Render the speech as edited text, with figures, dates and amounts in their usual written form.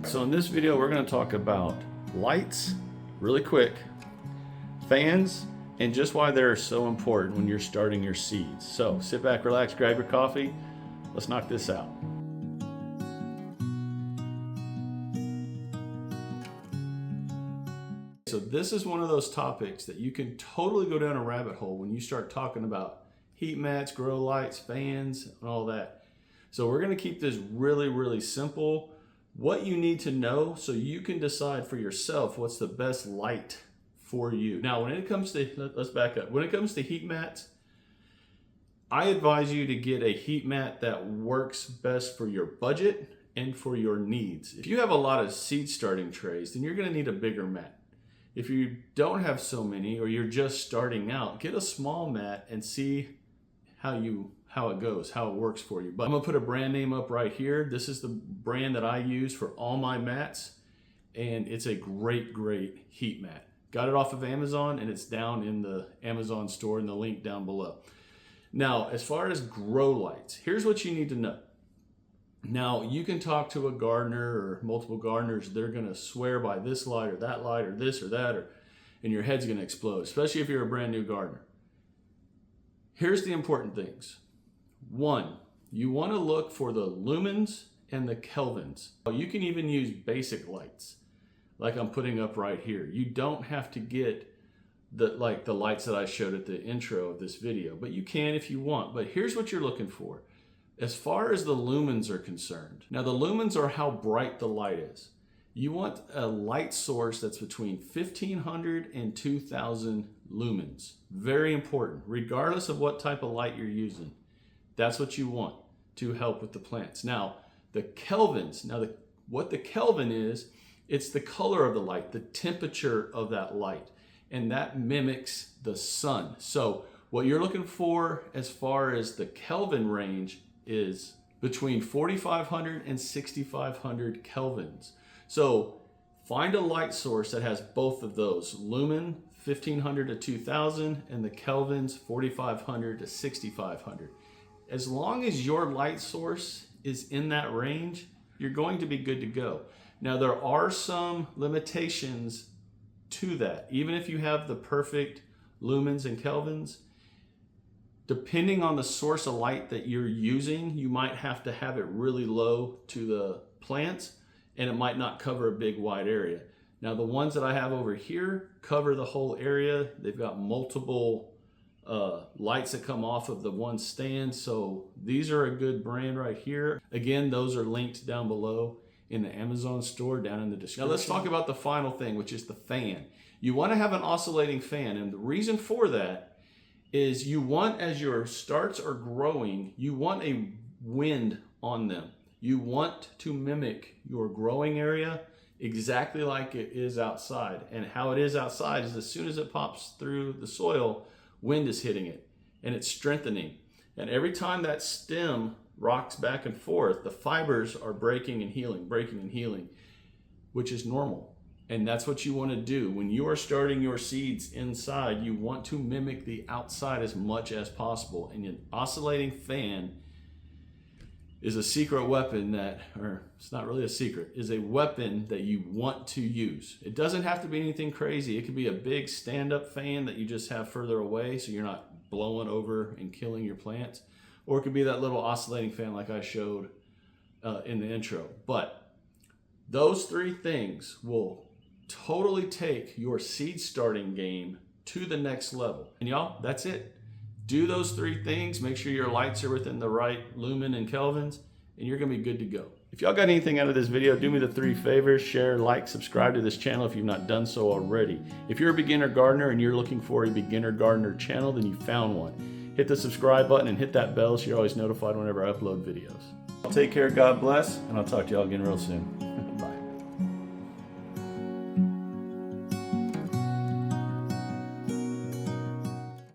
So in this video, we're going to talk about lights, really quick, fans, and just why they're so important when you're starting your seeds. So sit back, relax, grab your coffee. Let's knock this out. So this is one of those topics that you can totally go down a rabbit hole when you start talking about heat mats, grow lights, fans, and all that. So we're going to keep this really, really simple. What you need to know so you can decide for yourself what's the best light for you. Now, when it comes to, let's back up. When it comes to heat mats, I advise you to get a heat mat that works best for your budget and for your needs. If you have a lot of seed starting trays, then you're going to need a bigger mat. If you don't have so many, or you're just starting out, get a small mat and see how it goes, how it works for you. But I'm gonna put a brand name up right here. This is the brand that I use for all my mats, and it's a great, great heat mat. Got it off of Amazon, and it's down in the Amazon store in the link down below. Now, as far as grow lights, here's what you need to know. Now, you can talk to a gardener or multiple gardeners. They're gonna swear by this light or that light or this or that, and your head's gonna explode, especially if you're a brand new gardener. Here's the important things. One, you want to look for the lumens and the kelvins. You can even use basic lights like I'm putting up right here. You don't have to get the lights that I showed at the intro of this video, but you can if you want. But here's what you're looking for. As far as the lumens are concerned, now the lumens are how bright the light is. You want a light source that's between 1500 and 2000 lumens. Very important, regardless of what type of light you're using. That's what you want to help with the plants. Now, the kelvins, what the kelvin is, it's the color of the light, the temperature of that light, and that mimics the sun. So what you're looking for as far as the Kelvin range is between 4500 and 6500 kelvins. So find a light source that has both of those, lumen 1500 to 2000 and the kelvins 4500 to 6500. As long as your light source is in that range, you're going to be good to go. Now, there are some limitations to that. Even if you have the perfect lumens and kelvins, depending on the source of light that you're using, you might have to have it really low to the plants, and it might not cover a big wide area. Now, the ones that I have over here cover the whole area. They've got multiple lights that come off of the one stand. So these are a good brand right here. Again, those are linked down below in the Amazon store down in the description. Now let's talk about the final thing, which is the fan. You want to have an oscillating fan, and the reason for that is you want, as your starts are growing, you want a wind on them. You want to mimic your growing area exactly like it is outside. And how it is outside is as soon as it pops through the soil, wind is hitting it and it's strengthening. And every time that stem rocks back and forth, the fibers are breaking and healing, which is normal. And that's what you want to do. When you are starting your seeds inside, you want to mimic the outside as much as possible. And an oscillating fan is a secret weapon that, or it's not really a secret, is a weapon that you want to use. It doesn't have to be anything crazy. It could be a big stand-up fan that you just have further away so you're not blowing over and killing your plants. Or it could be that little oscillating fan like I showed in the intro. But those three things will totally take your seed starting game to the next level. And y'all, that's it. Do those three things, make sure your lights are within the right lumen and kelvins, and you're gonna be good to go. If y'all got anything out of this video, do me the three favors: share, like, subscribe to this channel if you've not done so already. If you're a beginner gardener and you're looking for a beginner gardener channel, then you found one. Hit the subscribe button and hit that bell so you're always notified whenever I upload videos. Take care, God bless, and I'll talk to y'all again real soon.